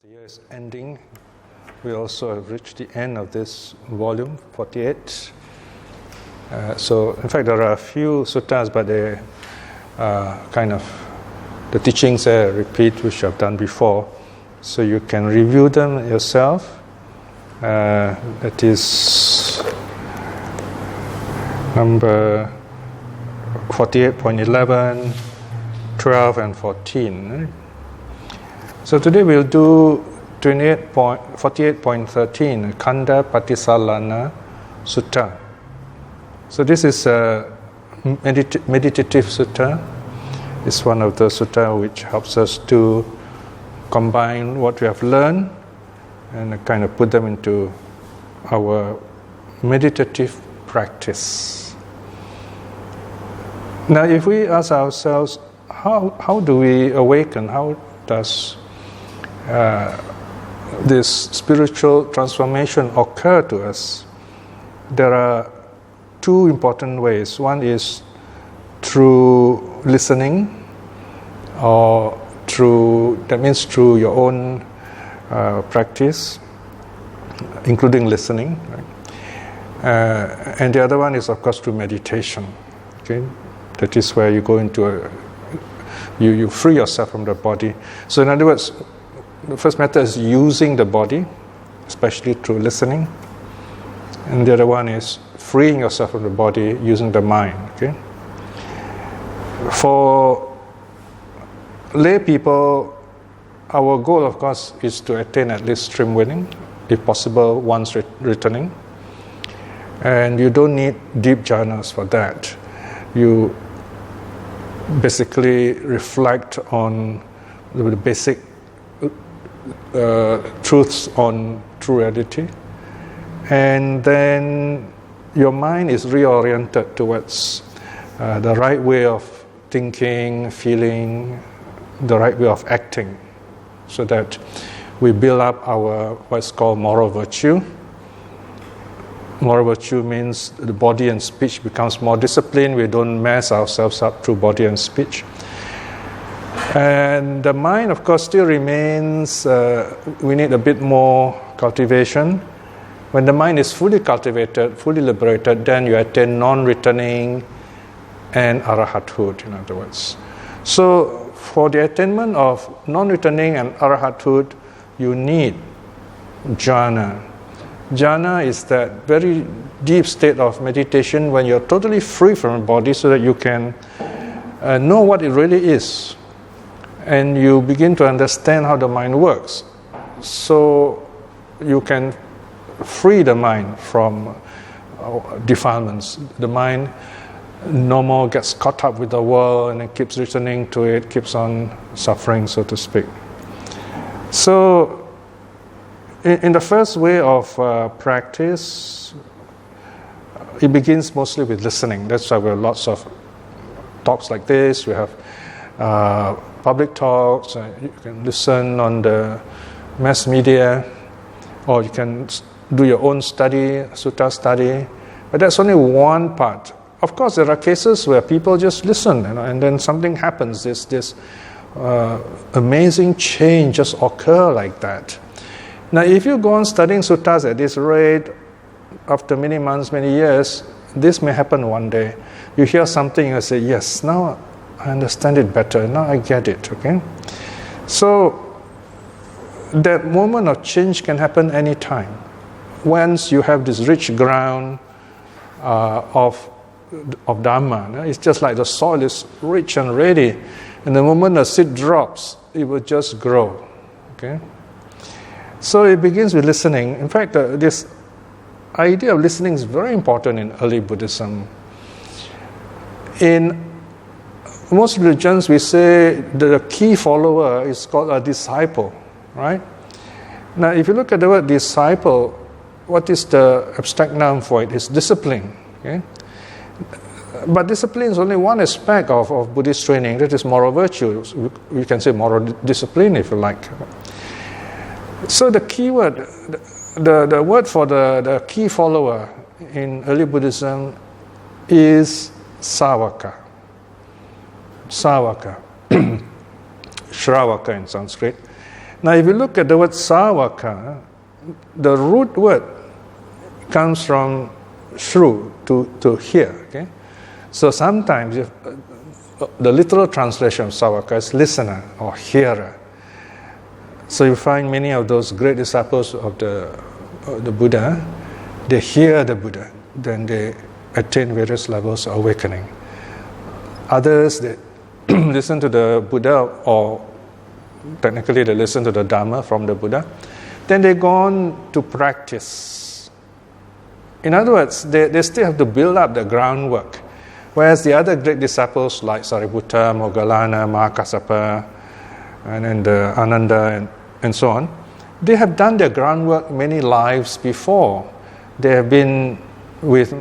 The year is ending. We also have reached the end of this volume, 48. So, in fact, there are a few suttas, but they kind of, the teachings there repeat, which I've done before. So you can review them yourself. That is number 48.11, 12, and 14. Right? So today we'll do 48.13, Khandha Patisallana Sutta. So this is a meditative sutta. It's one of the sutta which helps us to combine what we have learned and kind of put them into our meditative practice. Now, if we ask ourselves, how do we awaken? How does this spiritual transformation occur to us? There are two important ways. One is through listening, or through your own practice, including listening. Right? And the other one is, of course, through meditation. Okay, that is where you go into you free yourself from the body. So, in other words, the first method is using the body, especially through listening, and the other one is freeing yourself from the body using the mind. Okay. For lay people, our goal, of course, is to attain at least stream winning, if possible, once returning. And you don't need deep jhanas for that. You basically reflect on the basic truths on true reality, and then your mind is reoriented towards the right way of thinking, feeling, the right way of acting, so that we build up our what's called moral virtue. Moral virtue means the body and speech becomes more disciplined. We don't mess ourselves up through body and speech. And the mind, of course, still remains, we need a bit more cultivation. When the mind is fully cultivated, fully liberated, then you attain non-returning and arahathood, in other words. So, for the attainment of non-returning and arahathood, you need jhana. Jhana is that very deep state of meditation when you're totally free from the body, so that you can know what it really is. And you begin to understand how the mind works. So you can free the mind from defilements. The mind no more gets caught up with the world and it keeps returning to it, keeps on suffering, so to speak. So in the first way of practice, it begins mostly with listening. That's why we have lots of talks like this. We have public talks. You can listen on the mass media, or you can do your own study, sutta study. But that's only one part. Of course, there are cases where people just listen, and then something happens. This amazing change just occur like that. Now, if you go on studying suttas at this rate, after many months, many years, this may happen one day. You hear something, you say, yes, now I understand it better, now I get it, okay? So, that moment of change can happen anytime. Once you have this rich ground of Dhamma, it's just like the soil is rich and ready, and the moment the seed drops, it will just grow, okay? So it begins with listening. In fact, this idea of listening is very important in early Buddhism. In most religions, we say the key follower is called a disciple, right? Now, if you look at the word disciple, what is the abstract noun for it? It's discipline, okay? But discipline is only one aspect of Buddhist training. That is moral virtue. We can say moral discipline, if you like. So the key word, the word for the key follower in early Buddhism is savaka. Savaka. Shravaka in Sanskrit. Now, if you look at the word sāvaka, the root word comes from shru, to hear. Okay? So sometimes the literal translation of sāvaka is listener or hearer. So you find many of those great disciples of the Buddha, they hear the Buddha, then they attain various levels of awakening. Others, they listen to the Buddha, or technically they listen to the Dhamma from the Buddha. Then they go on to practice. In other words, they still have to build up the groundwork. Whereas the other great disciples like Sariputta, Moggallana, Mahakassapa, and then the Ananda, and so on, they have done their groundwork many lives before. They have been with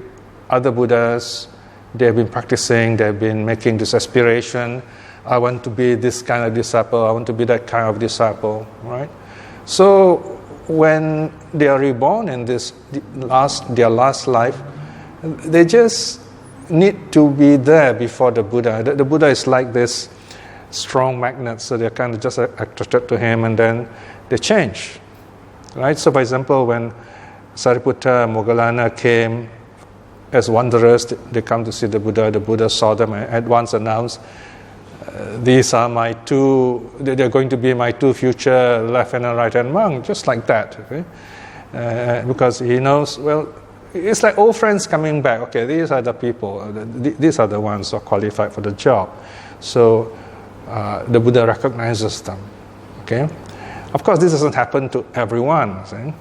other Buddhas, they have been practicing, they have been making this aspiration. I want to be this kind of disciple, I want to be that kind of disciple, right? So when they are reborn in their last life, they just need to be there before the Buddha. The Buddha is like this strong magnet, so they're kind of just attracted to him, and then they change, right? So, for example, when Sariputta, Moggallana came as wanderers, they come to see the Buddha saw them and at once announced, these are my two, they're going to be my two future left-hand and right-hand monks, just like that, okay? Because he knows, well, it's like old friends coming back. Okay, these are the people, these are the ones who are qualified for the job. So the Buddha recognizes them, okay? Of course, this doesn't happen to everyone, see?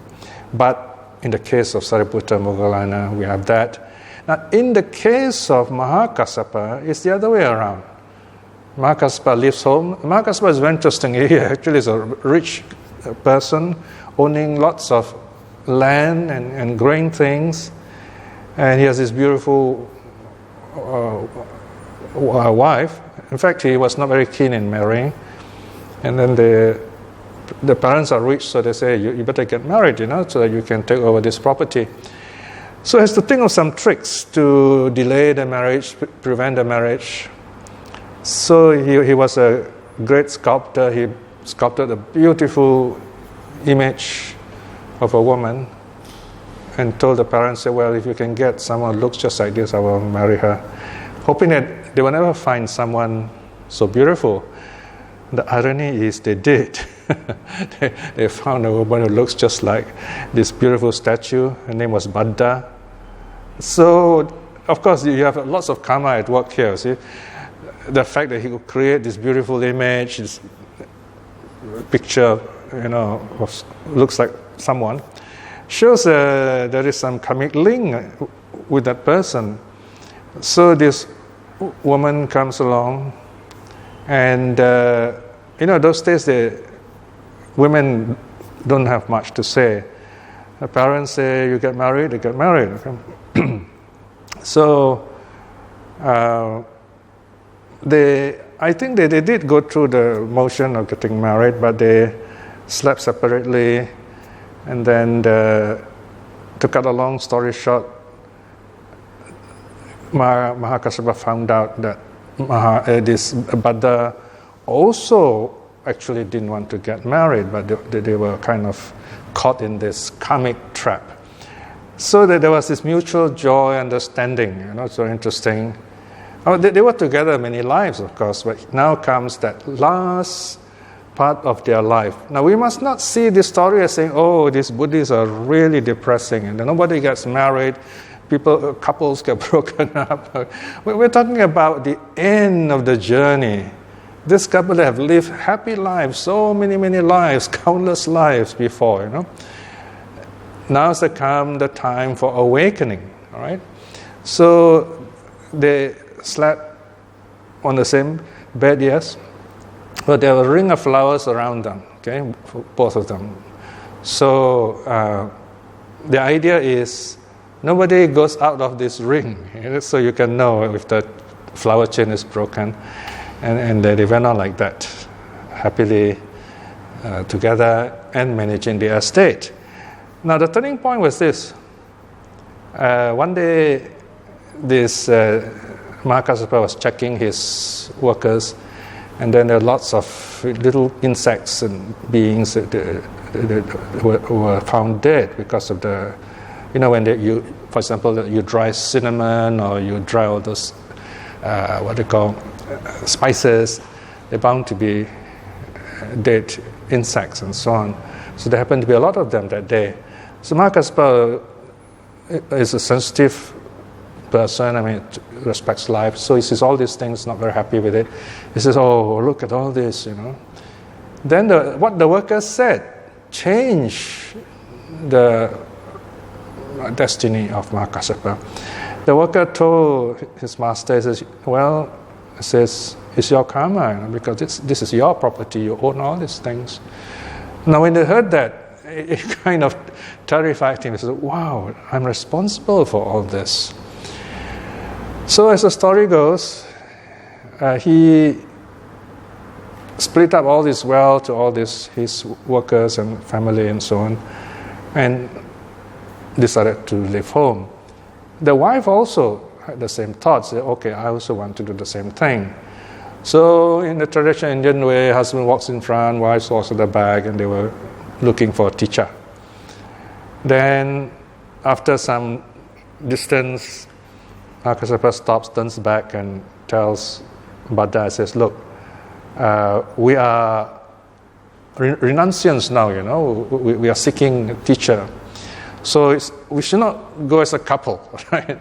But in the case of Sariputta, Moggallana, we have that. Now, in the case of Mahakassapa, it's the other way around. Mahakassapa leaves home. Mahakassapa is very interesting. He actually is a rich person, owning lots of land and growing things. And he has this beautiful wife. In fact, he was not very keen in marrying. And then the parents are rich, so they say, you better get married, so that you can take over this property. So he has to think of some tricks to delay the marriage, prevent the marriage. So he was a great sculptor. He sculpted a beautiful image of a woman and told the parents, well, if you can get someone who looks just like this, I will marry her. Hoping that they will never find someone so beautiful. The irony is they did. They found a woman who looks just like this beautiful statue. Her name was Buddha. So, of course, you have lots of karma at work here. See, the fact that he could create this beautiful image, this picture, looks like someone, shows there is some karmic link with that person. So this woman comes along, and those days women don't have much to say. The parents say, you get married, they get married. So I think they did go through the motion of getting married, but they slept separately. And then, to cut a long story short, Mahakassapa found out that this Buddha also actually didn't want to get married, but they were kind of caught in this karmic trap. So that there was this mutual joy, understanding, so interesting. They were together many lives, of course, but now comes that last part of their life. Now, we must not see this story as saying, oh, these Buddhists are really depressing, and nobody gets married, couples get broken up. We're talking about the end of the journey. This couple have lived happy lives, so many, many lives, countless lives before, Now's the time for awakening, all right? So they slept on the same bed, yes, but there was a ring of flowers around them, okay, for both of them. So the idea is nobody goes out of this ring, so you can know if the flower chain is broken. And they went on like that, happily together and managing the estate. Now, the turning point was this. One day, this Mahakassapa was checking his workers, and then there were lots of of little insects and beings that were found dead because of the, when for example, you dry cinnamon or you dry all those, what they call spices, they're bound to be dead insects and so on. So there happened to be a lot of them that day. So Mahakassapa is a sensitive person, respects life. So he sees all these things, not very happy with it. He says, oh, look at all this, Then what the workers said changed the destiny of Mahakassapa. The worker told his master, he says, well, it's your karma, because this is your property, you own all these things. Now when they heard that, it kind of terrified him. He said, wow, I'm responsible for all this. So as the story goes, he split up all his wealth to all his workers and family and so on, and decided to leave home. The wife also had the same thoughts. Said, okay, I also want to do the same thing. So in the traditional Indian way, husband walks in front, wife walks at the back, and they were looking for a teacher. Then after some distance, Mahakassapa stops, turns back, and tells Bhadda, says, look, we are renunciants now, we are seeking a teacher. So we should not go as a couple, right?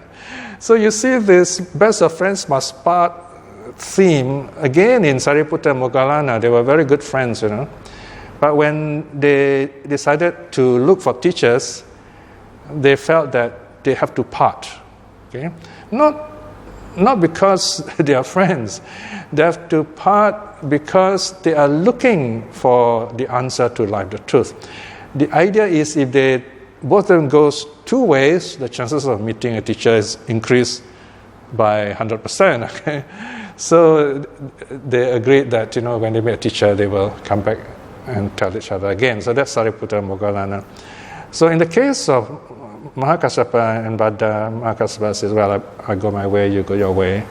So you see this best of friends must part theme again in Sariputta and Moggallana. They were very good friends, But when they decided to look for teachers, they felt that they have to part. Okay? Not because they are friends. They have to part because they are looking for the answer to life, the truth. The idea is if both of them goes two ways, the chances of meeting a teacher is increased by 100%. Okay? So they agreed that when they meet a teacher, they will come back and tell each other again. So that's Sariputta and Moggallana. So in the case of Mahakassapa and Bhadda, Mahakassapa says, well, I go my way, you go your way.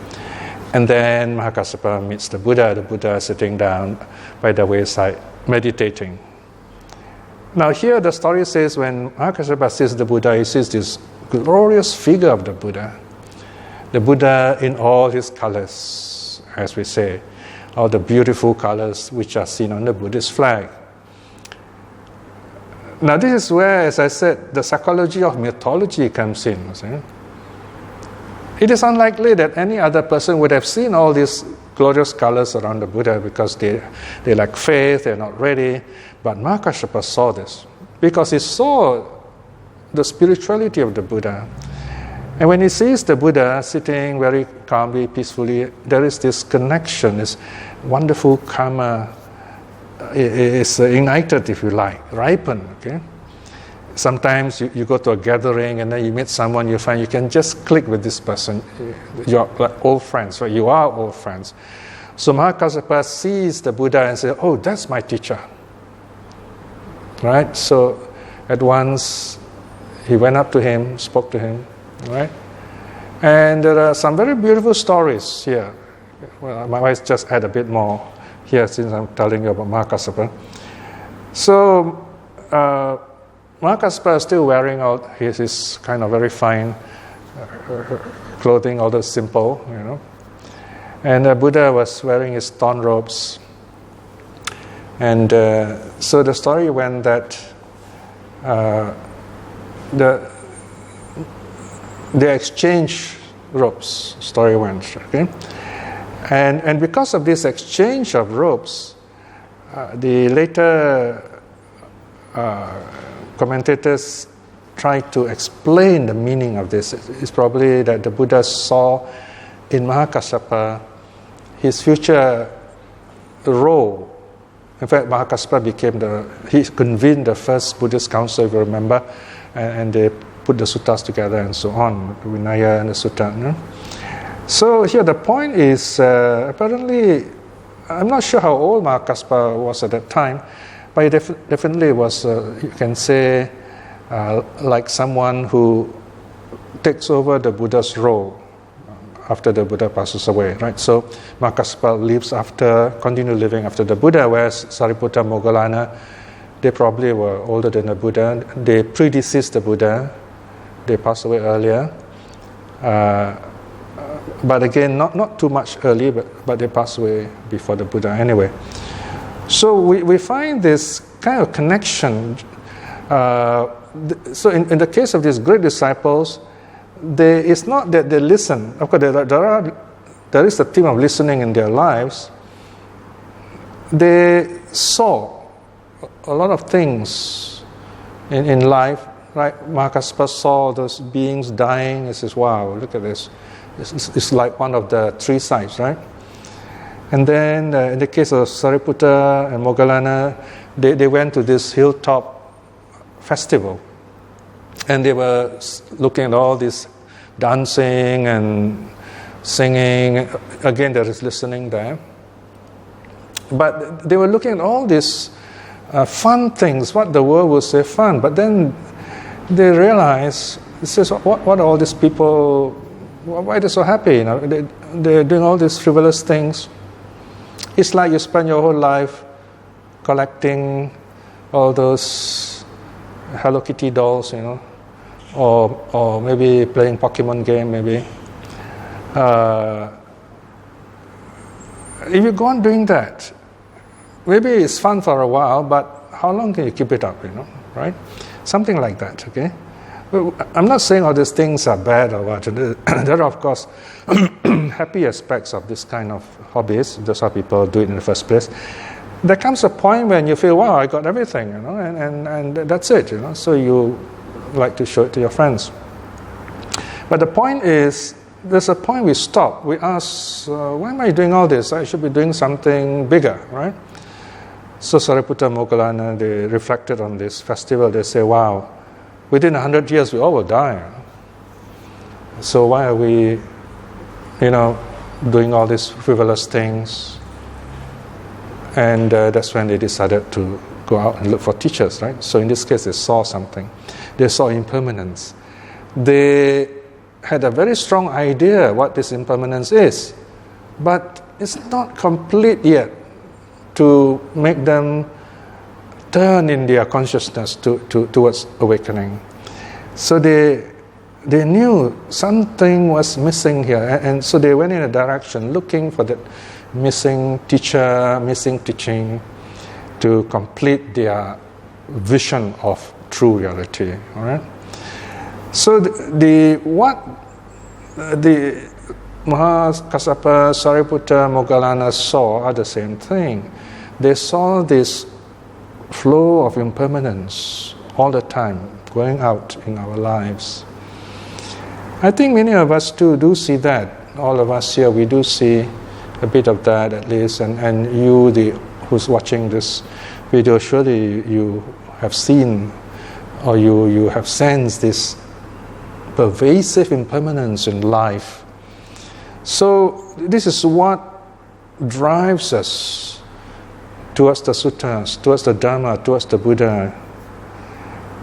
And then Mahakassapa meets the Buddha. The Buddha is sitting down by the wayside, meditating. Now here the story says when Mahakassapa sees the Buddha, he sees this glorious figure of the Buddha. The Buddha in all his colors, as we say, all the beautiful colors which are seen on the Buddhist flag. Now this is where, as I said, the psychology of mythology comes in. It is unlikely that any other person would have seen all these glorious colors around the Buddha because they lack faith, they're not ready. But Mahakassapa saw this because he saw the spirituality of the Buddha. And when he sees the Buddha sitting very calmly, peacefully, there is this connection, this wonderful karma is ignited, if you like, ripened. Okay? Sometimes you go to a gathering and then you meet someone, you find you can just click with this person. You're like old friends, right? You are old friends. So Mahakassapa sees the Buddha and says, oh, that's my teacher. Right? So at once he went up to him, spoke to him. Right? And there are some very beautiful stories here. Well, I might just add a bit more here since I'm telling you about Mahakassapa. So Mahakassapa is still wearing out his kind of very fine clothing, although simple, And the Buddha was wearing his thorn robes. And so the story went that they exchanged robes, story went, okay? And because of this exchange of robes, the later commentators tried to explain the meaning of this. It's probably that the Buddha saw in Mahakassapa his future role. In fact, Mahakassapa he convened the first Buddhist council, if you remember, and they put the suttas together and so on, the Vinaya and the Sutta. So here the point is, apparently, I'm not sure how old Mahakassapa was at that time, but he definitely was, you can say, like someone who takes over the Buddha's role after the Buddha passes away, right? So Mahakassapa lives continue living after the Buddha, whereas Sariputta, Moggallana, they probably were older than the Buddha. They predeceased the Buddha. They passed away earlier. But again, not too much early, but they passed away before the Buddha anyway. So we find this kind of connection. So in the case of these great disciples, it's not that they listen. Of course, there is a theme of listening in their lives. They saw a lot of things in life, right? Mahakassapa saw those beings dying. He says, wow, look at this. It's like one of the three sides, right? And then in the case of Sariputta and Moggallana, they went to this hilltop festival. And they were looking at all this dancing and singing. Again, there is listening there. But they were looking at all these fun things, what the world would say fun. But then they realized, what are all these people, why are they so happy? They're doing all these frivolous things. It's like you spend your whole life collecting all those Hello Kitty dolls, or maybe playing Pokemon game, maybe. If you go on doing that, maybe it's fun for a while, but how long can you keep it up, right? Something like that, okay? Well, I'm not saying all these things are bad or what. There are, of course, happy aspects of this kind of hobbies. That's how people do it in the first place. There comes a point when you feel, wow, I got everything, and that's it, So you like to show it to your friends. But the point is, there's a point we stop. We ask, why am I doing all this? I should be doing something bigger, right? So Sariputta, Moggallana, they reflected on this festival. They say, wow, within 100 years we all will die. So why are we, doing all these frivolous things? And that's when they decided to go out and look for teachers, right? So in this case, they saw something. They saw impermanence. They had a very strong idea what this impermanence is, but it's not complete yet to make them turn in their consciousness towards awakening. So they knew something was missing here, and so they went in a direction looking for that missing teacher, missing teaching to complete their vision of true reality. All right. So what the Mahakassapa, Sariputta, Moggallana saw are the same thing. They saw this flow of impermanence all the time going out in our lives. I think many of us too do see that. All of us here, we do see a bit of that at least. And you, who's watching this video, surely you have seen or you have sensed this pervasive impermanence in life. So this is what drives us towards the suttas, towards the Dhamma, towards the Buddha.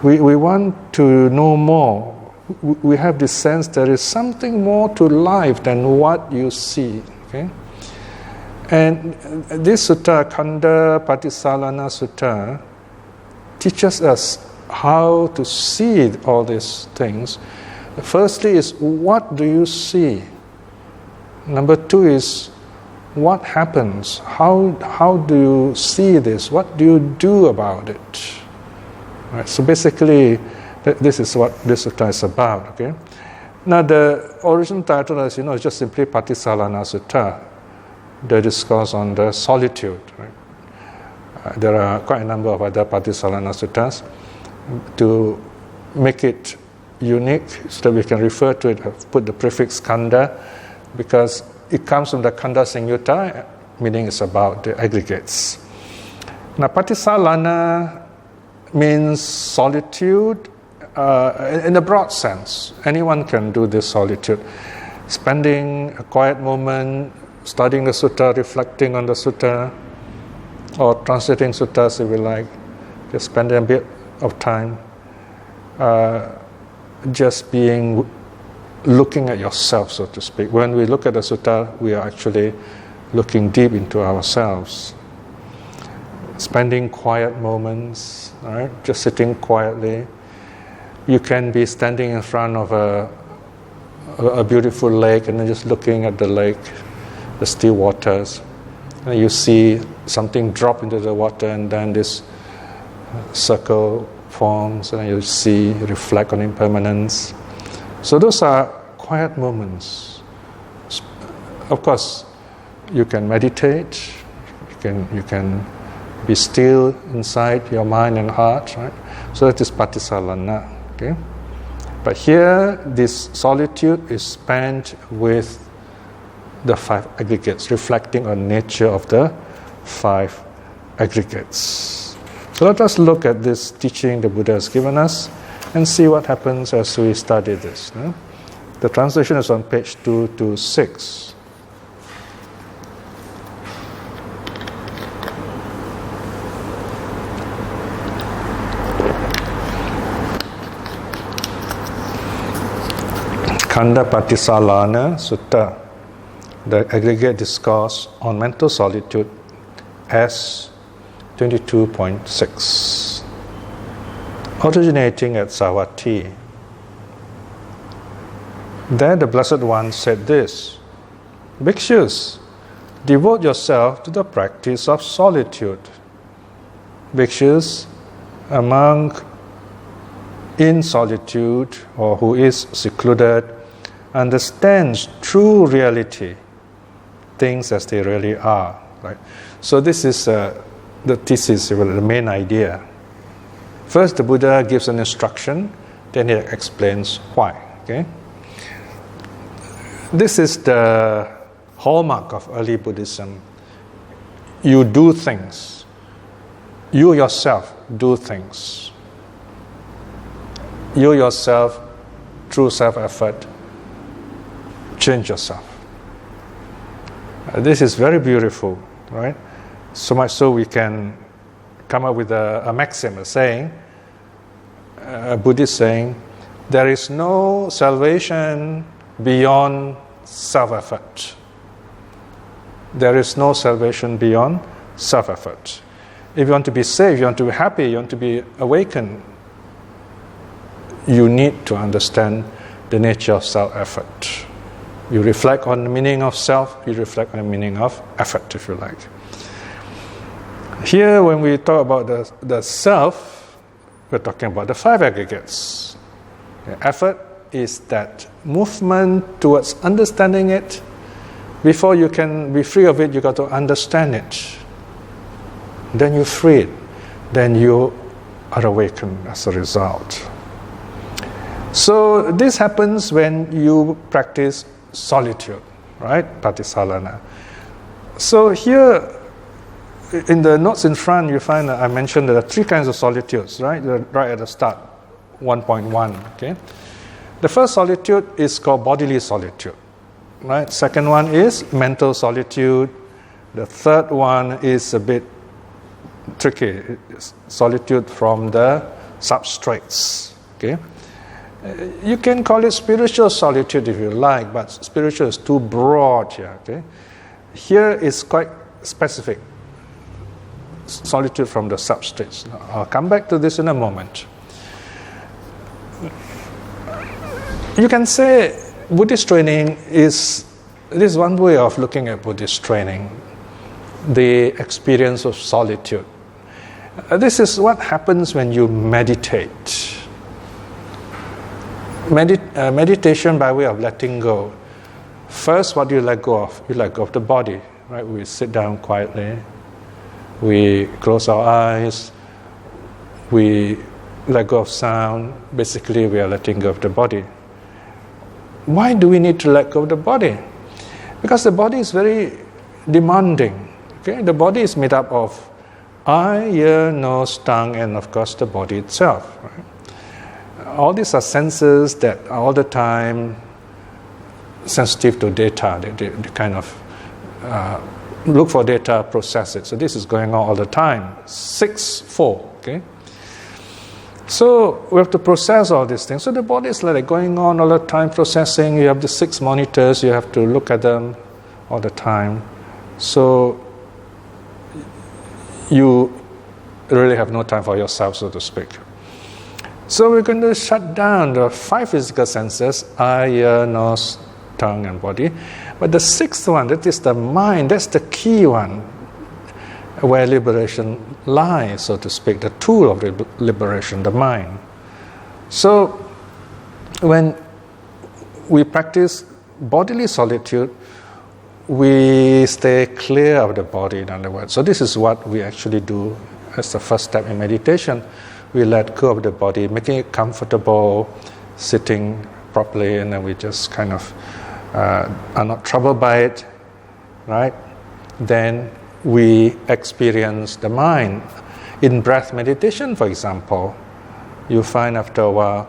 We want to know more. We have this sense there is something more to life than what you see. Okay? And this sutta, Khandha Patisallana Sutta, teaches us how to see all these things. Firstly is, what do you see? Number two is, what happens? How do you see this? What do you do about it? Right, so basically, this is what this sutta is about. Okay. Now the original title, as you know, is just simply Patisallana Sutta, the discourse on the solitude. Right? There are quite a number of other Patisallana Suttas. To make it unique, so that we can refer to it, I've put the prefix Khandha, because it comes from the Khandha Samyutta, meaning it's about the aggregates. Now, Patisallana means solitude in a broad sense. Anyone can do this solitude. Spending a quiet moment, studying the sutta, reflecting on the sutta, or translating suttas if you like, just spending a bit of time just being looking at yourself, so to speak. When we look at the sutta, we are actually looking deep into ourselves. Spending quiet moments, right? Just sitting quietly. You can be standing in front of a beautiful lake and then just looking at the lake, the still waters. And you see something drop into the water, and then this circle forms, and you see, reflect on impermanence. So those are quiet moments. Of course, you can meditate. You can be still inside your mind and heart, right? So that is Patisallāna. Okay, but here this solitude is spent with the 5 aggregates, reflecting on nature of the 5 aggregates. So let us look at this teaching the Buddha has given us and see what happens as we study this. No? The translation is on page 226. Khandha Patisallāna Sutta, the Aggregate Discourse on Mental Solitude, S 22.6, originating at Savatthi. There the Blessed One said this: Bhikshus, devote yourself to the practice of solitude. Bhikshus, among in solitude or who is secluded, understands true reality, things as they really are. Right? So this is the thesis, the main idea. First, the Buddha gives an instruction, then he explains why. Okay? This is the hallmark of early Buddhism. You do things. You yourself do things. You yourself, through self-effort, change yourself. This is very beautiful, right? So much so we can come up with a maxim, a saying, a Buddhist saying, there is no salvation beyond self-effort. There is no salvation beyond self-effort. If you want to be saved, you want to be happy, you want to be awakened, you need to understand the nature of self-effort. You reflect on the meaning of self, you reflect on the meaning of effort, if you like. Here, when we talk about the self, we're talking about the 5 aggregates. The effort is that movement towards understanding it. Before you can be free of it, you got to understand it. Then you're freed. Then you are awakened as a result. So this happens when you practice solitude, right? Patisallāna. So here, in the notes in front, you find that I mentioned there are 3 kinds of solitudes, right? Right at the start, 1.1. Okay. The first solitude is called bodily solitude, right? Second one is mental solitude. The third one is a bit tricky, it's solitude from the substrates. Okay. You can call it spiritual solitude if you like, but spiritual is too broad here. Okay? Here is quite specific. Solitude from the substrates. I'll come back to this in a moment. You can say Buddhist training is one way of looking at Buddhist training, the experience of solitude. This is what happens when you meditate. Meditation by way of letting go. First, what do you let go of? You let go of the body, right? We sit down quietly. We close our eyes. We let go of sound. Basically, we are letting go of the body. Why do we need to let go of the body? Because the body is very demanding. Okay? The body is made up of eye, ear, nose, tongue, and of course the body itself. Right? All these are senses that are all the time sensitive to data. They kind of look for data, process it. So this is going on all the time. 6-4. Okay. So we have to process all these things. So the body is like going on all the time processing. You have the 6 monitors, you have to look at them all the time. So you really have no time for yourself, so to speak. So we're going to shut down the 5 physical senses, eye, ear, nose, tongue, and body. But the 6th one, that is the mind, that's the key one, where liberation lies, so to speak, the tool of liberation, the mind. So when we practice bodily solitude, we stay clear of the body, in other words. So this is what we actually do as the first step in meditation. We let go of the body, making it comfortable, sitting properly, and then we just kind of are not troubled by it, right? Then we experience the mind. In breath meditation, for example, you find after a while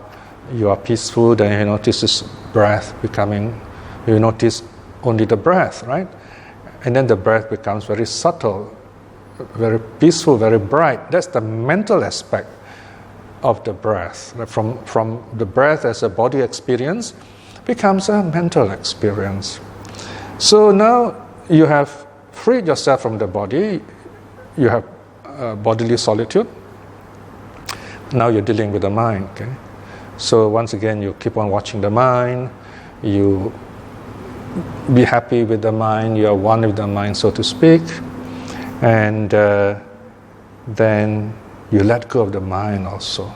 you are peaceful, then you notice this breath becoming, you notice only the breath, right? And then the breath becomes very subtle, very peaceful, very bright. That's the mental aspect of the breath. From the breath as a body experience becomes a mental experience. So now you have freed yourself from the body, you have bodily solitude. Now you're dealing with the mind. Okay? So once again, you keep on watching the mind, you be happy with the mind, you are one with the mind, so to speak, and then you let go of the mind also.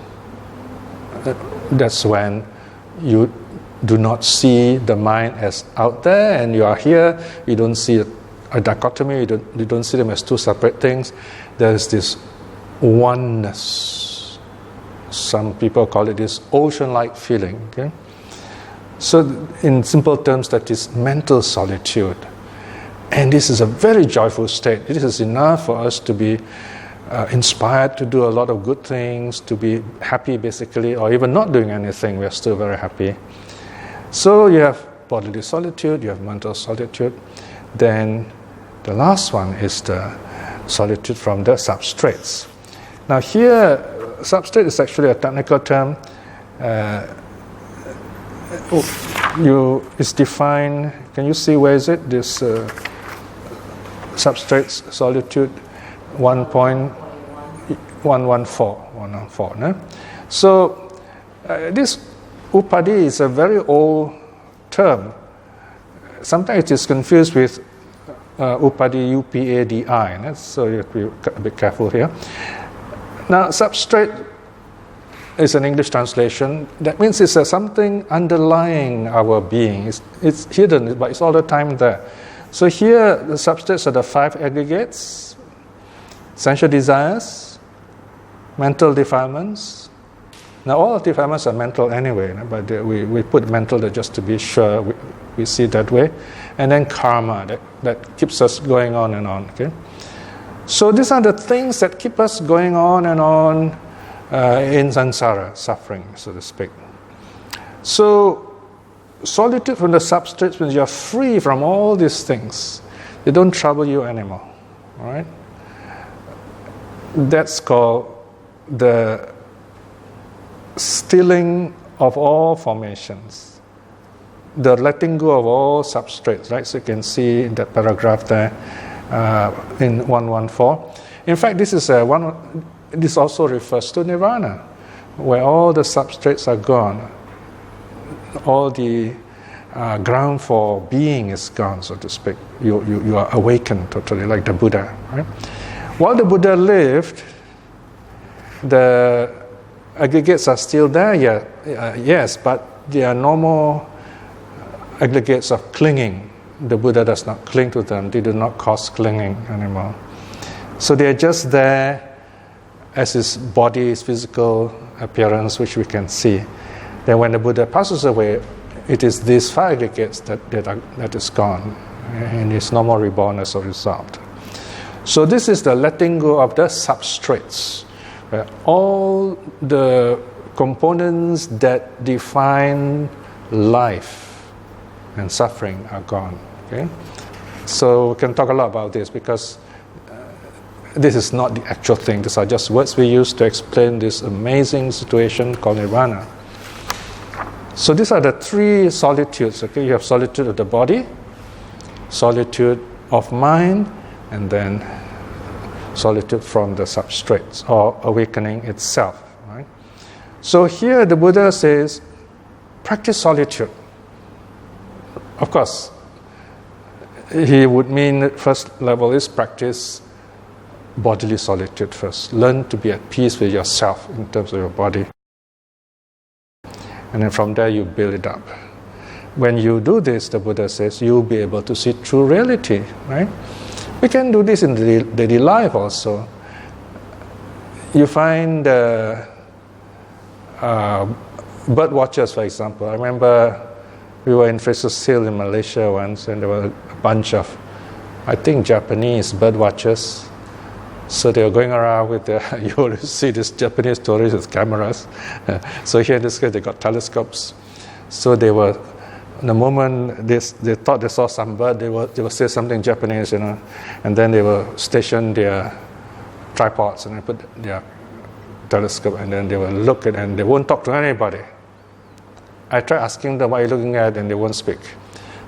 That's when you do not see the mind as out there and you are here. You don't see a dichotomy, you don't see them as two separate things. There is this oneness. Some people call it this ocean-like feeling. Okay? So in simple terms, that is mental solitude. And this is a very joyful state. This is enough for us to be inspired to do a lot of good things, to be happy basically, or even not doing anything, we are still very happy. So you have bodily solitude, you have mental solitude. Then the last one is the solitude from the substrates. Now here, substrate is actually a technical term. It's defined, can you see where is it? This substrates solitude 1.114. No? So this upadi is a very old term. Sometimes it is confused with upadi, upadi. No? So you have to be a bit careful here. Now substrate is an English translation. That means it's something underlying our being. It's hidden, but it's all the time there. So here, the substrates are the 5 aggregates: sensual desires, mental defilements. Now, all of defilements are mental anyway, but we put mental there just to be sure we see it that way. And then karma, that keeps us going on and on. Okay? So these are the things that keep us going on and on in samsara, suffering, so to speak. So solitude from the substrates means you're free from all these things. They don't trouble you anymore. All right? That's called the stilling of all formations, the letting go of all substrates, right? So you can see in that paragraph there in 114. In fact, this also refers to nirvana, where all the substrates are gone, all the ground for being is gone, so to speak. You are awakened totally, like the Buddha. Right? While the Buddha lived, the aggregates are still there, yes, but they are no more aggregates of clinging. The Buddha does not cling to them. They do not cause clinging anymore. So they are just there as his body, his physical appearance, which we can see. Then when the Buddha passes away, it is these 5 aggregates that is gone, and is no more reborn as a result. So this is the letting go of the substrates, where all the components that define life and suffering are gone. Okay? So we can talk a lot about this because this is not the actual thing. These are just words we use to explain this amazing situation called nirvana. So these are the three solitudes. Okay, you have solitude of the body, solitude of mind, and then solitude from the substrates or awakening itself. Right? So here the Buddha says, practice solitude. Of course, he would mean that first level is practice bodily solitude first. Learn to be at peace with yourself in terms of your body. And then from there you build it up. When you do this, the Buddha says, you'll be able to see true reality, right? We can do this in daily life also. You find bird watchers, for example. I remember we were in Fraser's Hill in Malaysia once, and there were a bunch of, I think, Japanese bird watchers. So they were going around with you will see these Japanese tourists with cameras. So here in this case, they got telescopes. So they were, the moment they thought they saw some bird, they will say something Japanese, and then they will station their tripods and they put their telescope, and then they will look at it, and they won't talk to anybody. I tried asking them what are you looking at, and they won't speak.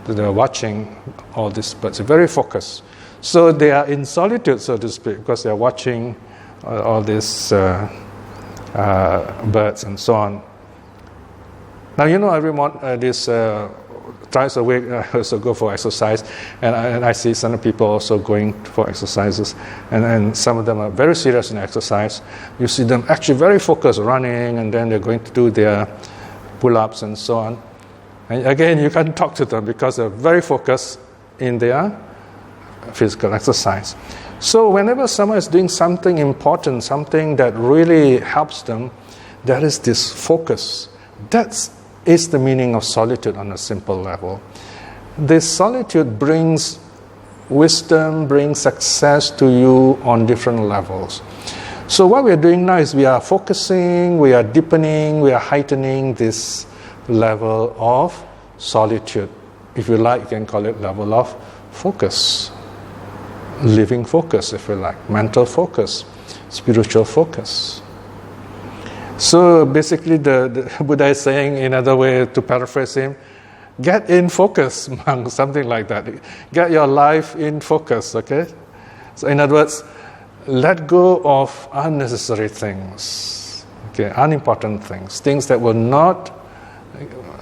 So they were watching all these birds, very focused. So they are in solitude, so to speak, because they are watching all these birds and so on. Now, every morning, twice a week, I also go for exercise, and I see some people also going for exercises, and some of them are very serious in exercise. You see them actually very focused, running, and then they're going to do their pull-ups and so on. And again, you can't talk to them because they're very focused in their physical exercise. So whenever someone is doing something important, something that really helps them, there is this focus. That is the meaning of solitude on a simple level. This solitude brings wisdom, brings success to you on different levels. So what we are doing now is we are focusing, we are deepening, we are heightening this level of solitude. If you like, you can call it level of focus. Living focus, if you like, mental focus, spiritual focus. So basically the Buddha is saying, in other way, to paraphrase him, get in focus, monk, something like that. Get your life in focus, okay? So in other words, let go of unnecessary things, okay, unimportant things, things that will not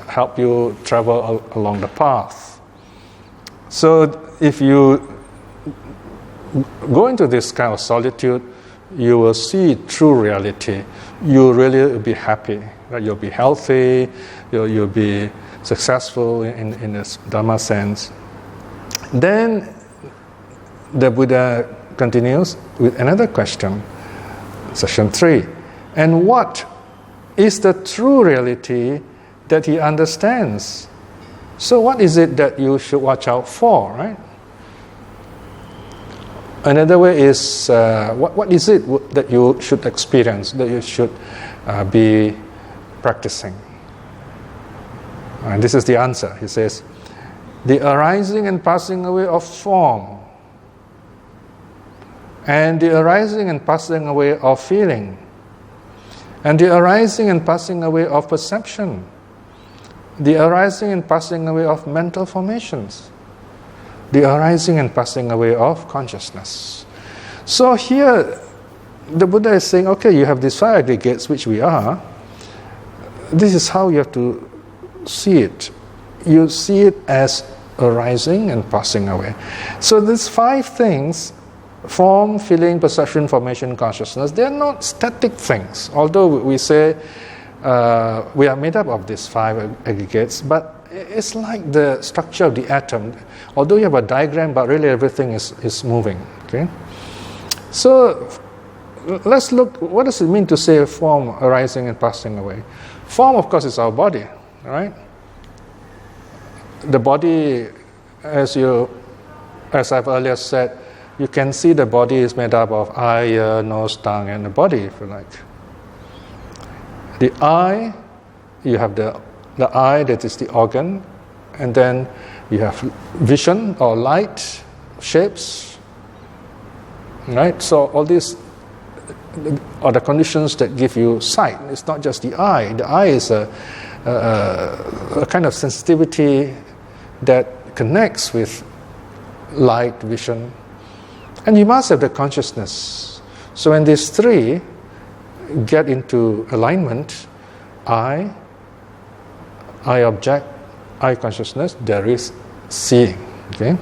help you travel along the path. So if you go into this kind of solitude, you will see true reality. You really will be happy. Right? You'll be healthy. You'll be successful in this Dhamma sense. Then the Buddha continues with another question, session 3. And what is the true reality that he understands? So what is it that you should watch out for, right? Another way is, what is it that you should experience, that you should be practicing? And this is the answer. He says, the arising and passing away of form, and the arising and passing away of feeling, and the arising and passing away of perception, the arising and passing away of mental formations, the arising and passing away of consciousness. So here, the Buddha is saying, okay, you have these 5 aggregates, which we are. This is how you have to see it. You see it as arising and passing away. So these 5 things, form, feeling, perception, formation, consciousness, they are not static things. Although we say we are made up of these 5 aggregates, but it's like the structure of the atom. Although you have a diagram, but really everything is moving. Okay, so let's look. What does it mean to say form arising and passing away? Form, of course, is our body, right? The body, as I've earlier said, you can see the body is made up of eye, ear, nose, tongue, and the body, if you like. The eye, you have the eye, that is the organ, and then you have vision or light, shapes, right? So all these are the conditions that give you sight. It's not just the eye. The eye is a kind of sensitivity that connects with light, vision, and you must have the consciousness. So when these three get into alignment, eye object, eye consciousness, there is seeing. Okay?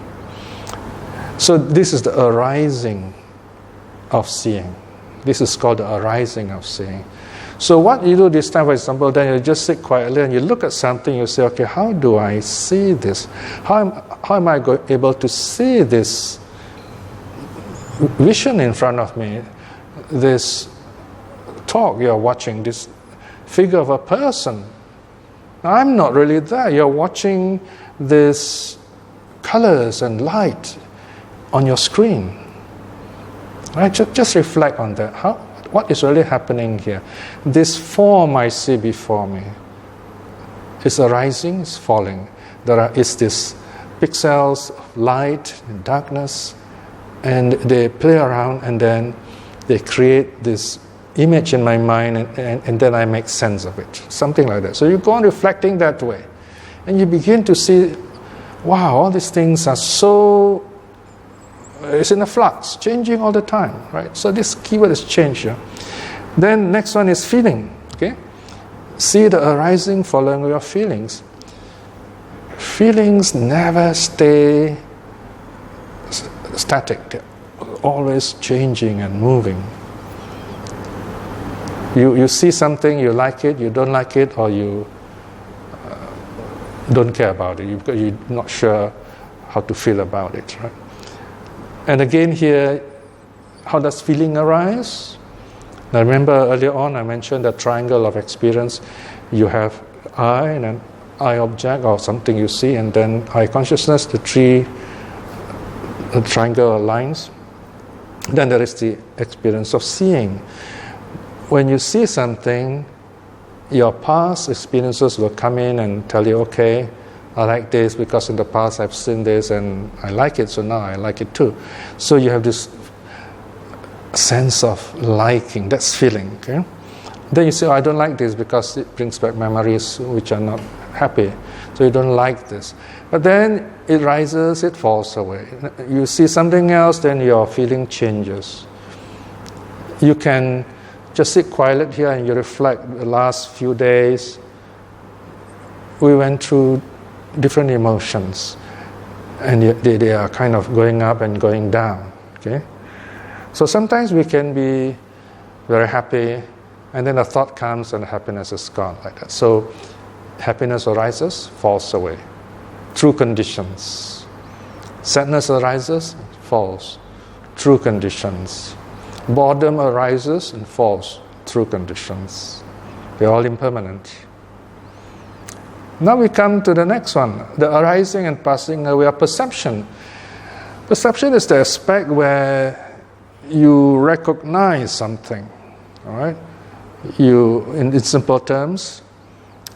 So this is the arising of seeing. This is called the arising of seeing. So what you do this time, for example, then you just sit quietly and you look at something, you say, okay, how do I see this? How am I able to see this vision in front of me, this talk you're watching, this figure of a person? I'm not really there. You're watching this colors and light on your screen. Right? Just reflect on that. What is really happening here? This form I see before me is arising, is falling. There is this pixels of light and darkness, and they play around, and then they create this image in my mind, and then I make sense of it. Something like that. So you go on reflecting that way, and you begin to see, wow, all these things are so, it's in a flux, changing all the time, right? So this keyword is change here. Then next one is feeling, okay? See the arising following your feelings. Feelings never stay static. They're always changing and moving. You see something, you like it, you don't like it, or you don't care about it because you're not sure how to feel about it, right? And again here, how does feeling arise? Now remember earlier on I mentioned the triangle of experience. You have eye and an eye object or something you see, and then eye consciousness, the triangle lines. Then there is the experience of seeing. When you see something, your past experiences will come in and tell you, okay, I like this because in the past I've seen this and I like it, so now I like it too. So you have this sense of liking, that's feeling. Okay? Then you say, I don't like this because it brings back memories which are not happy. So you don't like this. But then it rises, it falls away. You see something else, then your feeling changes. You can just sit quietly here and you reflect the last few days. We went through different emotions, and they are kind of going up and going down. Okay, so sometimes we can be very happy, and then a thought comes and happiness is gone, like that. So happiness arises, falls away through conditions. Sadness arises, falls through conditions. Boredom arises and falls through conditions. They're all impermanent. Now we come to the next one, the arising and passing away of perception. Perception is the aspect where you recognize something, all right? You, in simple terms,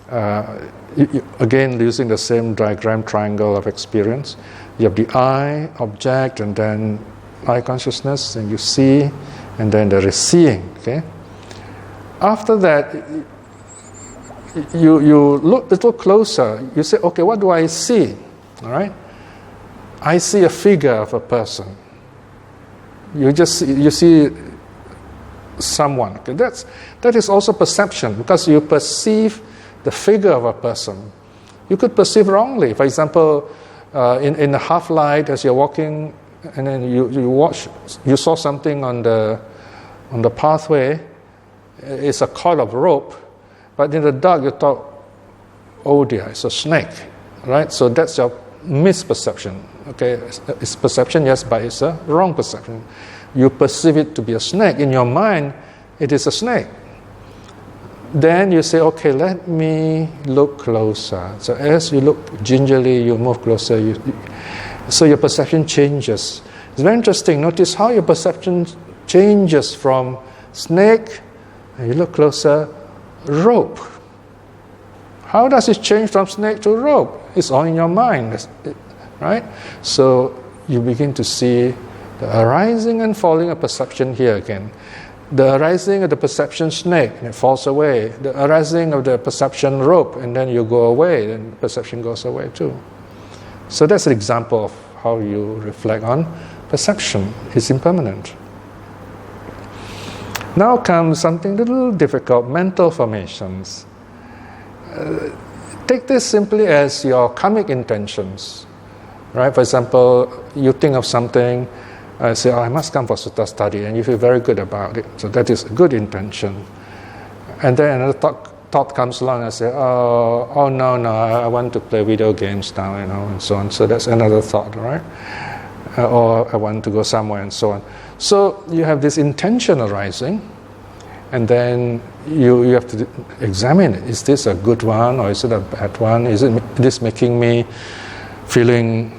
again using the same diagram triangle of experience, you have the eye object and then eye consciousness, and you see, and then there is seeing. Okay. After that, you look a little closer. You say, okay, what do I see? All right. I see a figure of a person. You see someone. Okay. That is also perception, because you perceive the figure of a person. You could perceive wrongly. For example, in the half light as you're walking, and then you saw something on the pathway. It's a coil of rope, but in the dark you thought, oh dear, it's a snake, right? So that's your misperception. Okay, it's perception, yes, but it's a wrong perception. You perceive it to be a snake. In your mind, it is a snake. Then you say, okay, let me look closer. So as you look gingerly, you move closer. So your perception changes. It's very interesting. Notice how your perception changes from snake, and you look closer, rope. How does it change from snake to rope? It's all in your mind, right? So you begin to see The arising and falling of perception here again. The arising of the perception snake, and it falls away. The arising of the perception rope, and then you go away, then perception goes away too. So that's an example of how you reflect on perception. It's impermanent. Now comes something a little difficult, mental formations. Take this simply as your karmic intentions. Right? For example, you think of something, say, I must come for sutta study, and you feel very good about it. So that is a good intention. And then another thought comes along and say, oh no, I want to play video games now, and so on. So that's another thought, right? Or I want to go somewhere, and so on. So you have this intention arising, and then you have to examine it. Is this a good one, or is it a bad one? Is this making me feeling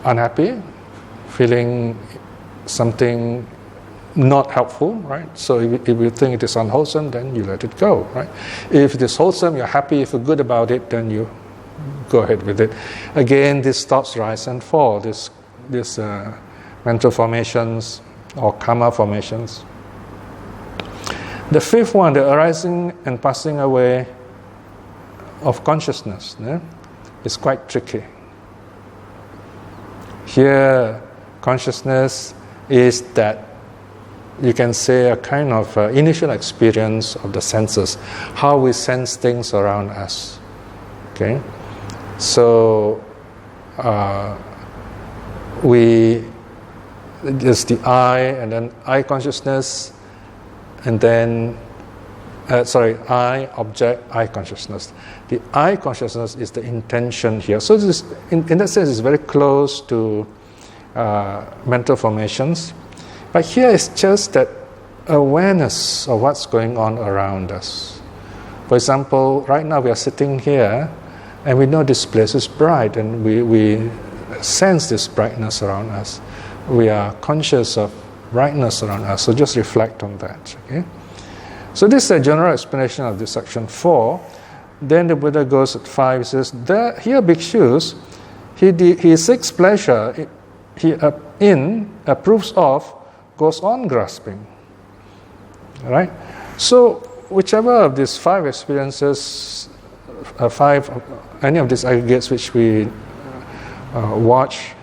unhappy, feeling something not helpful, right? So if you think it is unwholesome, then you let it go, right? If it is wholesome, you're happy, if you're good about it, then you go ahead with it. Again, these thoughts rise and fall, these mental formations or karma formations. The fifth one, the arising and passing away of consciousness, is quite tricky. Here, consciousness is that, you can say, a kind of initial experience of the senses, how we sense things around us. Okay, so there's the I, and then I consciousness, and then I object, I consciousness. The I consciousness is the intention here. So this, in that sense, is very close to mental formations. But here it's just that awareness of what's going on around us. For example, right now we are sitting here, and we know this place is bright, and we sense this brightness around us. We are conscious of brightness around us. So just reflect on that. Okay. So this is a general explanation of this section 4. Then the Buddha goes at 5. He says, here bhikshus, he seeks pleasure, he approves of, goes on grasping. Right? So whichever of these 5 experiences, any of these aggregates which we watch,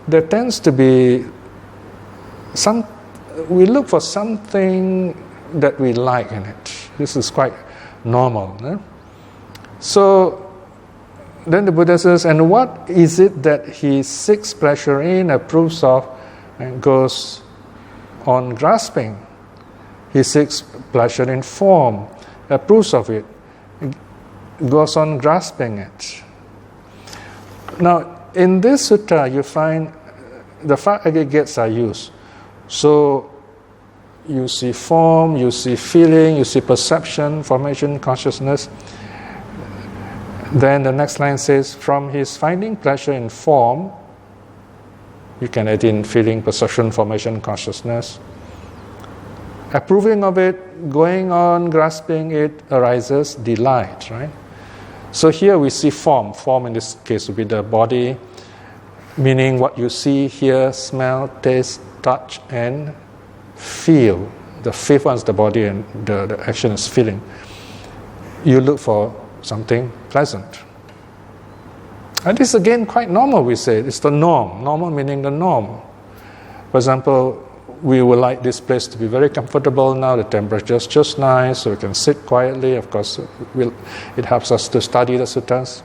there tends to be we look for something that we like in it. This is quite normal. So then the Buddha says, and what is it that he seeks pleasure in, approves of, and goes on grasping? He seeks pleasure in form, approves of it, goes on grasping it. Now, in this sutta, you find the 5 aggregates are used. So you see form, you see feeling, you see perception, formation, consciousness. Then the next line says, from his finding pleasure in form, you can add in feeling, perception, formation, consciousness. Approving of it, going on, grasping it, arises delight, right? So here we see form. Form in this case would be the body, meaning what you see, hear, smell, taste, touch, and feel. The fifth one is the body, and the action is feeling. You look for something pleasant. And this is again quite normal, we say. It's the norm. Normal meaning the norm. For example, we would like this place to be very comfortable now. The temperature is just nice, so we can sit quietly. Of course, it helps us to study the suttas.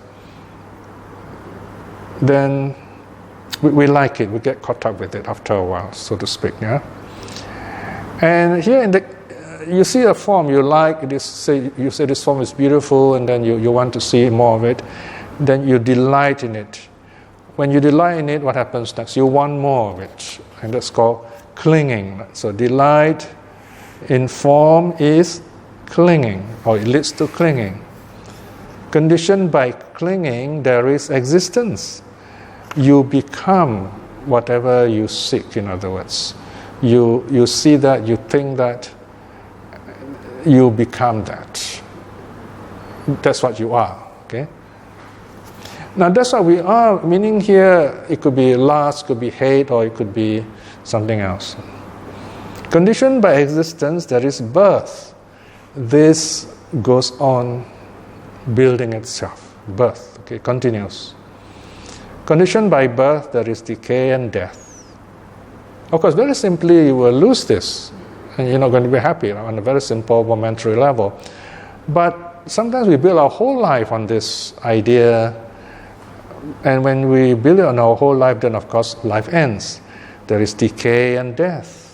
Then we like it. We get caught up with it after a while, so to speak. Yeah. And here you see a form you like. You say this form is beautiful, and then you want to see more of it. Then you delight in it. When you delight in it, what happens next? You want more of it, and that's called clinging. So delight in form is clinging, or it leads to clinging. Conditioned by clinging, there is existence. You become whatever you seek, in other words. You see that, you think that, you become that. That's what you are, okay? Now that's what we are, meaning here it could be lust, could be hate, or it could be something else. Conditioned by existence, there is birth. This goes on building itself. Birth, okay, continues. Conditioned by birth, there is decay and death. Of course, very simply, you will lose this, and you're not going to be happy on a very simple momentary level. But sometimes we build our whole life on this idea, and when we build it on our whole life, then of course life ends. There is decay and death,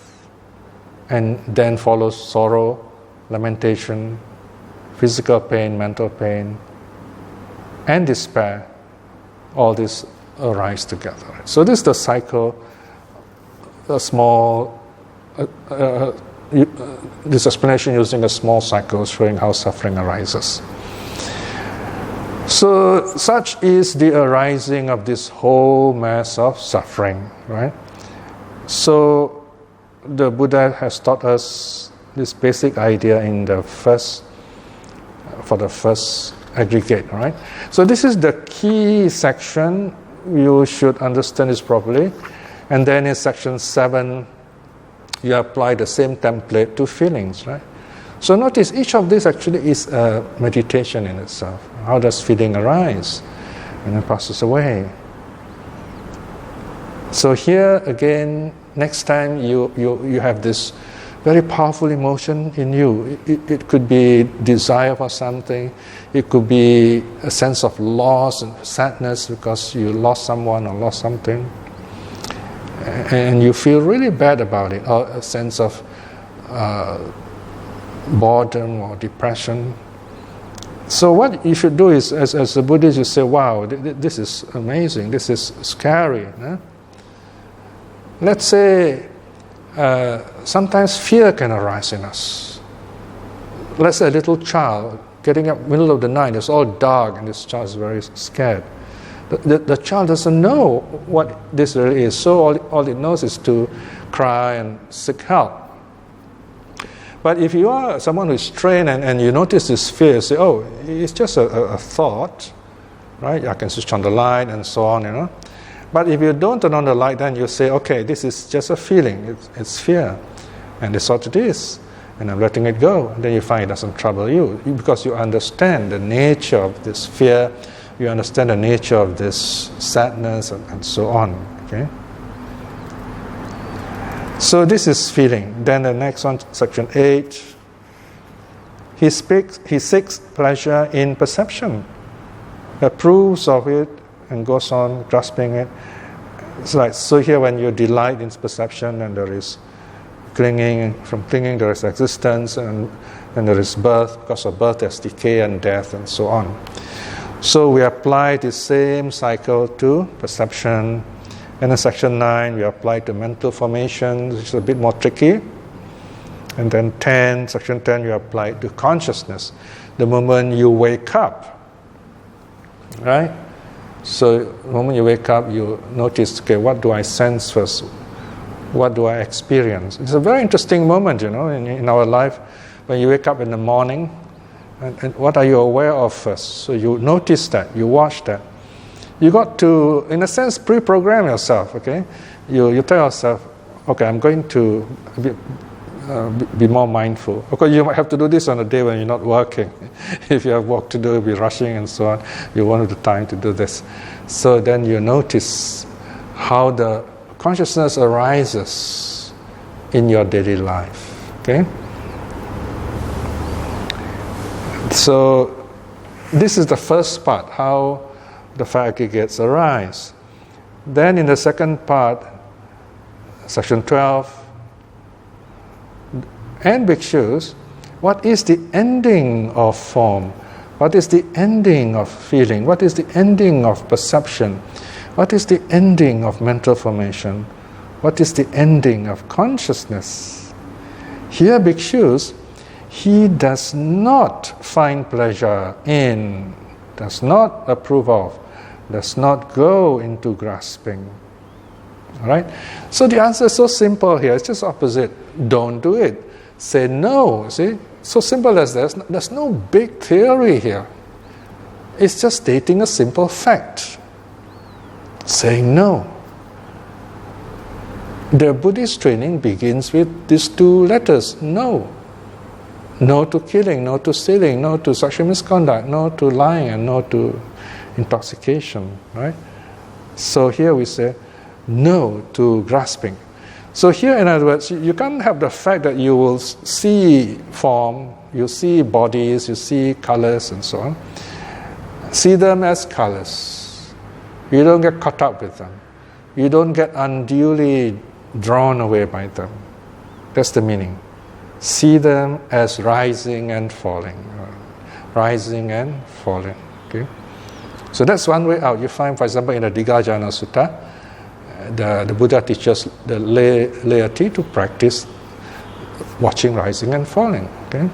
and then follows sorrow, lamentation, physical pain, mental pain, and despair. All this arise together. So this is the cycle, a small, this explanation using a small cycle showing how suffering arises. So such is the arising of this whole mass of suffering, right? So the Buddha has taught us this basic idea in the first aggregate, right? So this is the key section. You should understand this properly. And then in section 7, you apply the same template to feelings, right? So notice each of these actually is a meditation in itself. How does feeling arise and then passes away? So here again, next time you have this very powerful emotion in you. It could be desire for something. It could be a sense of loss and sadness because you lost someone or lost something. And you feel really bad about it, or a sense of boredom or depression. So what you should do is, as a Buddhist, you say, wow, this is amazing, this is scary. Eh? Let's say sometimes fear can arise in us. Let's say a little child getting up middle of the night, it's all dark and this child is very scared. The child doesn't know what this really is, so all it knows is to cry and seek help. But if you are someone who is trained and you notice this fear, you say, oh, it's just a thought, right? I can switch on the light and so on, you know. But if you don't turn on the light, then you say, okay, this is just a feeling, it's fear, and it's what it is, and I'm letting it go. And then you find it doesn't trouble you, because you understand the nature of this fear, you understand the nature of this sadness, and so on, okay? So this is feeling. Then the next one, section 8, he seeks pleasure in perception, approves of it, and goes on grasping it. So here when you delight in perception, and there is clinging, and from clinging there is existence, and there is birth. Because of birth there's decay and death, and so on. So we apply the same cycle to perception. And in section 9 we apply to mental formation, which is a bit more tricky. And then section 10 you apply to consciousness, the moment you wake up, right? So the moment you wake up, you notice, okay, what do I sense first? What do I experience? It's a very interesting moment, you know, in our life. When you wake up in the morning, and what are you aware of first? So you notice that, you watch that. You got to, in a sense, pre-program yourself, okay? You tell yourself, okay, I'm going to be more mindful. Of course, you might have to do this on a day when you're not working. If you have work to do, you'll be rushing and so on. You won't have the time to do this. So then you notice how the consciousness arises in your daily life. Okay? So this is the first part, how the five aggregates arise. Then in the second part, section 12, and bhikshus, what is the ending of form? What is the ending of feeling? What is the ending of perception? What is the ending of mental formation? What is the ending of consciousness? Here, bhikshus, he does not find pleasure in, does not approve of, does not go into grasping. All right? So the answer is so simple here. It's just opposite. Don't do it. Say no. See? So simple as this. There's no big theory here. It's just stating a simple fact. saying no. The Buddhist training begins with these two letters, no. No to killing, no to stealing, no to sexual misconduct, no to lying, and no to intoxication, right? So here we say no to grasping. So here, in other words, you can't have the fact that you will see form, you see bodies, you see colors and so on. See them as colors. You don't get caught up with them. You don't get unduly drawn away by them. That's the meaning. See them as rising and falling. Rising and falling. Okay? So that's one way out. You find, for example, in the Discourse Sutta, the Buddha teaches the laity to practice watching rising and falling. Okay?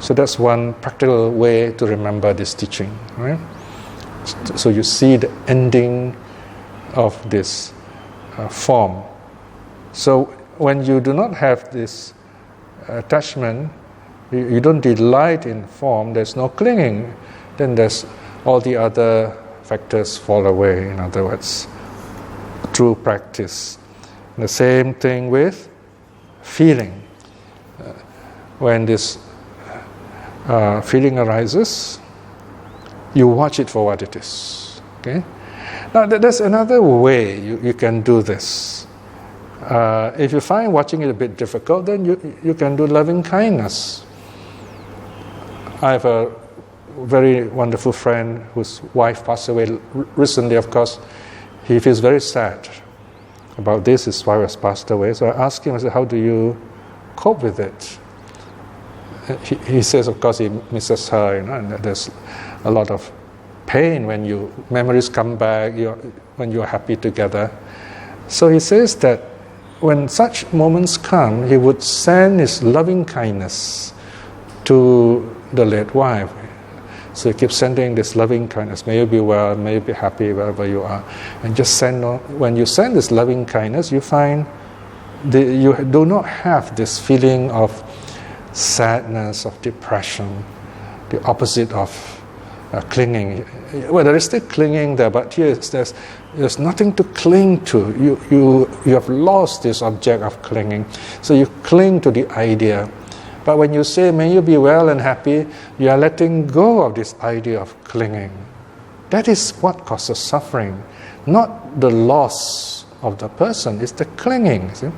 So that's one practical way to remember this teaching. Right? So you see the ending of this form. So when you do not have this attachment, you don't delight in form, there's no clinging, then there's all the other factors fall away, in other words, through practice. The same thing with feeling. When this feeling arises, you watch it for what it is. Okay? Now, there's another way you can do this. If you find watching it a bit difficult, then you can do loving kindness. I have a very wonderful friend whose wife passed away recently. Of course, he feels very sad about this. His wife has passed away. So I asked him, I said, how do you cope with it? He says, of course, he misses her, and there's a lot of pain when memories come back, when you're happy together. So he says that when such moments come, he would send his loving kindness to the late wife. So he keeps sending this loving kindness. May you be well, may you be happy wherever you are. And just when you send this loving kindness, you find you do not have this feeling of sadness, of depression, the opposite of clinging. Well, there is still clinging there, but here there's nothing to cling to. You have lost this object of clinging. So you cling to the idea. But when you say, may you be well and happy, you are letting go of this idea of clinging. That is what causes suffering, not the loss of the person, it's the clinging. See?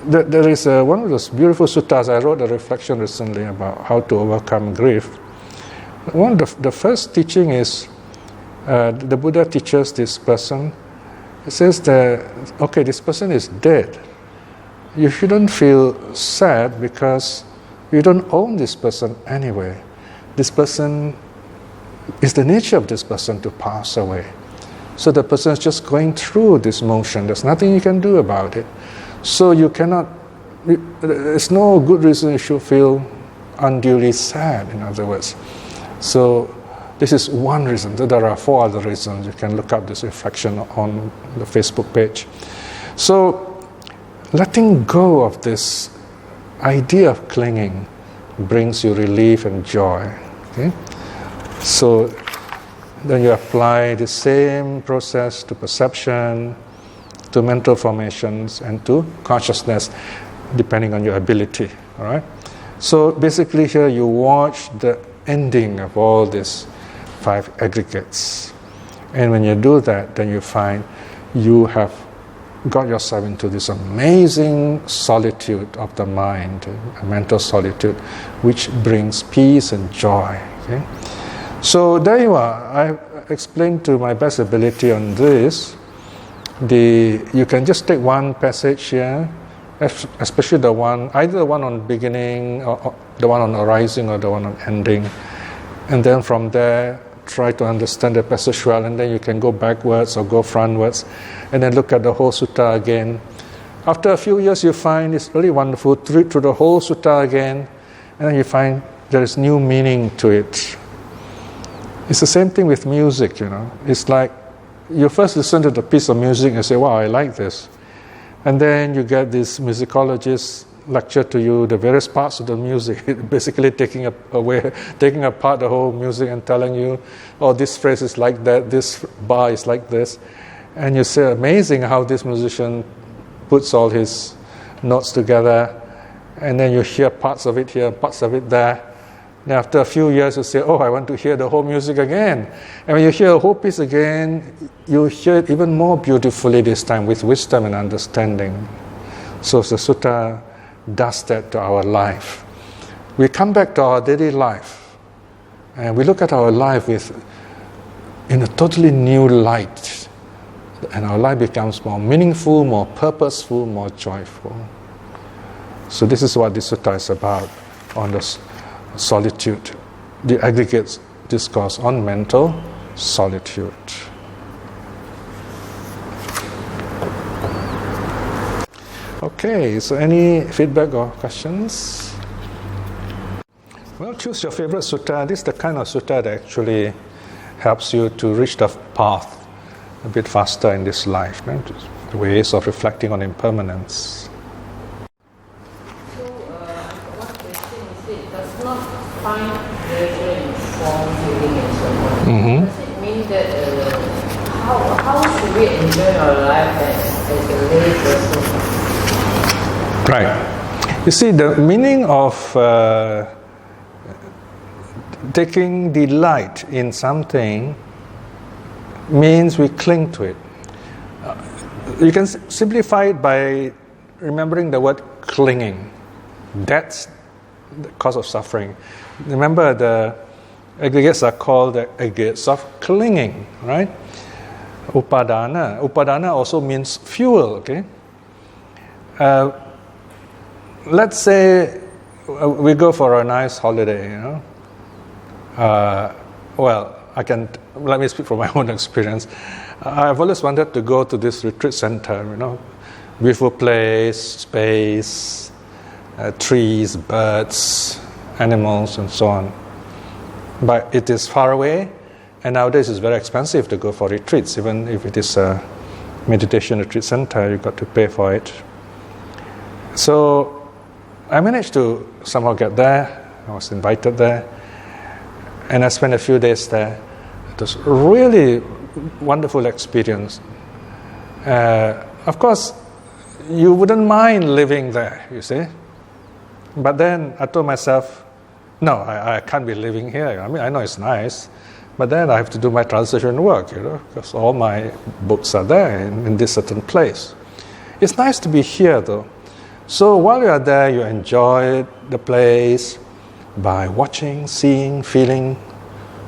There is one of those beautiful suttas. I wrote a reflection recently about how to overcome grief. One of the first teaching is, the Buddha teaches this person, it says that, okay, this person is dead. You shouldn't feel sad because you don't own this person anyway. This person, is the nature of this person to pass away. So the person is just going through this motion. There's nothing you can do about it. So you cannot, there's no good reason you should feel unduly sad, in other words. So this is one reason. There are 4 other reasons. You can look up this reflection on the Facebook page. So letting go of this idea of clinging brings you relief and joy. Okay? So then you apply the same process to perception, to mental formations, and to consciousness, depending on your ability. All right? So basically here you watch the ending of all these 5 aggregates. And when you do that, then you find you have got yourself into this amazing solitude of the mind, a mental solitude, which brings peace and joy. Okay? So there you are. I explained to my best ability on this. You can just take one passage here, especially the one, either the one on beginning, or the one on arising, or the one on ending, and then from there try to understand the passage well, and then you can go backwards or go frontwards, and then look at the whole sutta again. After a few years, you find it's really wonderful to read through the whole sutta again, and then you find there is new meaning to it. It's the same thing with music, It's like you first listen to the piece of music and say, wow, I like this. And then you get these musicologists lecture to you the various parts of the music, basically taking apart the whole music and telling you, oh, this phrase is like that, this bar is like this. And you say, amazing how this musician puts all his notes together, and then you hear parts of it here, parts of it there. Then after a few years, you say, oh, I want to hear the whole music again. And when you hear a whole piece again, you hear it even more beautifully this time with wisdom and understanding. So the sutta does that to our life. We come back to our daily life, and we look at our life in a totally new light. And our life becomes more meaningful, more purposeful, more joyful. So this is what this sutta is about on the solitude, the aggregate discourse on mental solitude. Okay, so any feedback or questions? Well, choose your favorite sutta. This is the kind of sutta that actually helps you to reach the path a bit faster in this life, right? Ways of reflecting on impermanence. So, one question is, it does not find pleasure in form, feeling, and so on. Does it mean that how should we enjoy our life as a lay person? Right. You see, the meaning of taking delight in something means we cling to it. You can simplify it by remembering the word clinging. That's the cause of suffering. Remember, the aggregates are called the aggregates of clinging, right? Upadana. Upadana also means fuel, okay? Let's say we go for a nice holiday, let me speak from my own experience. I've always wanted to go to this retreat center, beautiful place, space, trees, birds, animals, and so on. But it is far away, and nowadays it's very expensive to go for retreats. Even if it is a meditation retreat center, you've got to pay for it. So I managed to somehow get there. I was invited there, and I spent a few days there. It was a really wonderful experience. Of course, you wouldn't mind living there, you see. But then I told myself, no, I can't be living here. I mean, I know it's nice, but then I have to do my translation work, because all my books are there in this certain place. It's nice to be here, though. So while you are there, you enjoy the place by watching, seeing, feeling,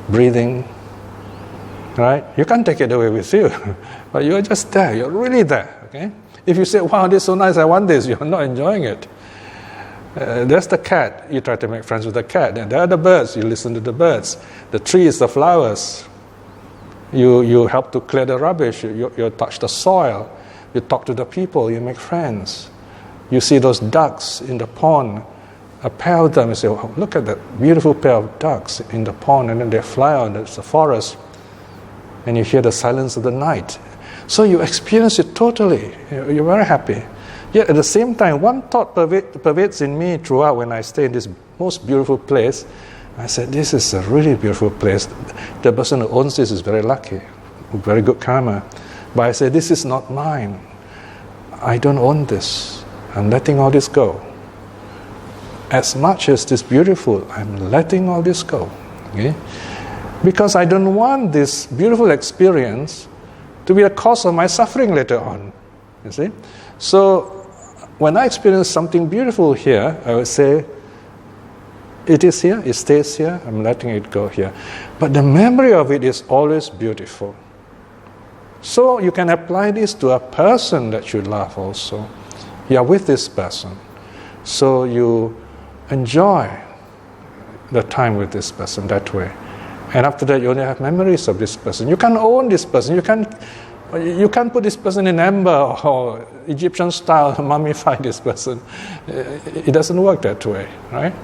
breathing. Right? You can't take it away with you, but you're just there. You're really there. Okay? If you say, "Wow, this is so nice, I want this," you're not enjoying it. There's the cat. You try to make friends with the cat. And there are the birds. You listen to the birds. The trees, the flowers. You help to clear the rubbish. You touch the soil. You talk to the people. You make friends. You see those ducks in the pond. A pair of them. You say, "Oh, look at that beautiful pair of ducks in the pond," and then they fly out. It's the forest. And you hear the silence of the night. So you experience it totally. You're very happy. Yet at the same time, one thought pervades in me throughout when I stay in this most beautiful place. I said, this is a really beautiful place. The person who owns this is very lucky, very good karma. But I say, this is not mine. I don't own this. I'm letting all this go. As much as this beautiful, I'm letting all this go. Okay? Because I don't want this beautiful experience to be a cause of my suffering later on. You see? So when I experience something beautiful here, I would say, it is here, it stays here, I'm letting it go here. But the memory of it is always beautiful. So you can apply this to a person that you love also. You are with this person. So you enjoy the time with this person that way. And after that, you only have memories of this person. You can't own this person. You can't put this person in amber or Egyptian style mummify this person. It doesn't work that way, right?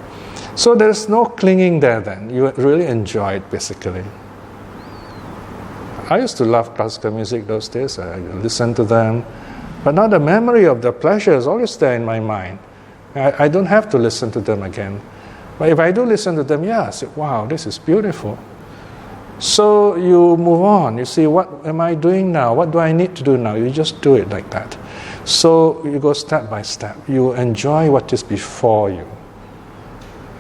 So there's no clinging there then. You really enjoy it, basically. I used to love classical music those days. I listened to them. But now the memory of the pleasure is always there in my mind. I don't have to listen to them again. But if I do listen to them, I say, wow, this is beautiful. So you move on. You see, what am I doing now? What do I need to do now? You just do it like that. So you go step by step. You enjoy what is before you.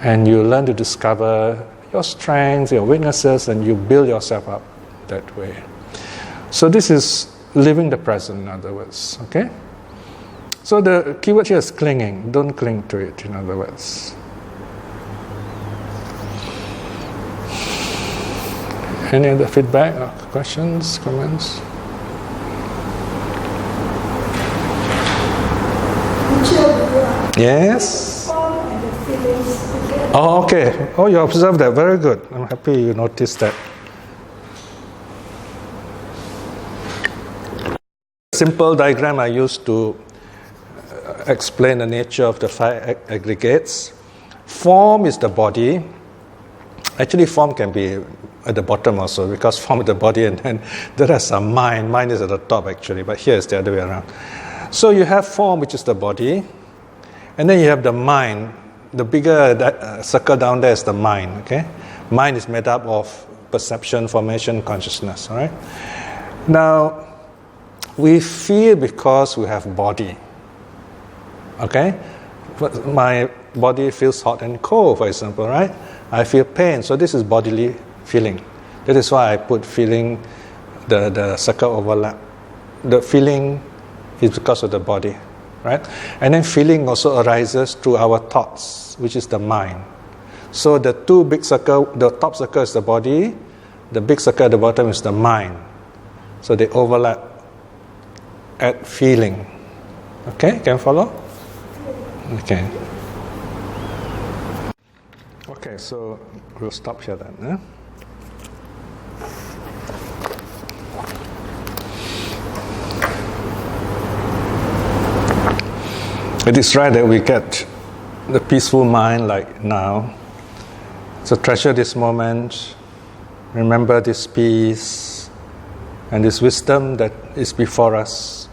And you learn to discover your strengths, your weaknesses, and you build yourself up that way. So this is living the present, in other words. Okay? So the keyword here is clinging. Don't cling to it, in other words. Any other feedback or questions, comments? Yes? Oh, okay. Oh, you observed that. Very good. I'm happy you noticed that. Simple diagram I used to explain the nature of the 5 aggregates. Form is the body. Actually, form can be at the bottom also, because form is the body, and then there is some mind. Mind is at the top actually, but here it's the other way around. So you have form, which is the body, and then you have the mind. The bigger circle down there is the mind. Okay, mind is made up of perception, formation, consciousness. All right. Now we feel because we have body. Okay, my body feels hot and cold, for example, right? I feel pain, so this is bodily feeling. That is why I put feeling, the circle overlap. The feeling is because of the body, right? And then feeling also arises through our thoughts, which is the mind. So the two big circle, the top circle is the body, the big circle at the bottom is the mind. So they overlap at feeling. Okay, can you follow? Okay. Okay, so we'll stop here then. Eh? It is right that we get the peaceful mind like now. So treasure this moment, remember this peace and this wisdom that is before us.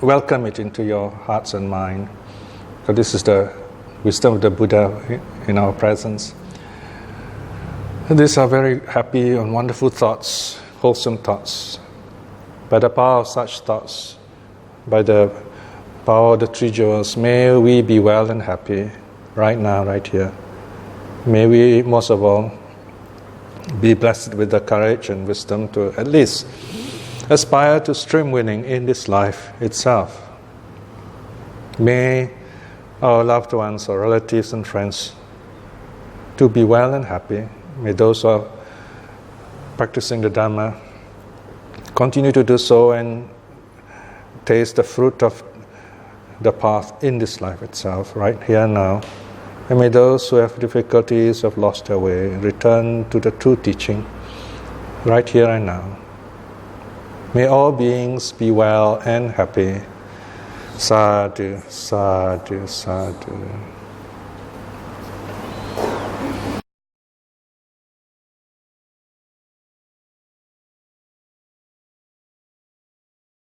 Welcome it into your hearts and mind. So this is the wisdom of the Buddha in our presence. And these are very happy and wonderful thoughts, wholesome thoughts. By the power of such thoughts, by the power of the 3 jewels, may we be well and happy right now, right here. May we, most of all, be blessed with the courage and wisdom to at least aspire to stream winning in this life itself. May our loved ones, our relatives and friends, to be well and happy. May those who are practicing the Dhamma continue to do so and taste the fruit of the path in this life itself, right here now. And may those who have difficulties, who have lost their way, return to the true teaching right here and now. May all beings be well and happy. Sadhu, sadhu, sadhu.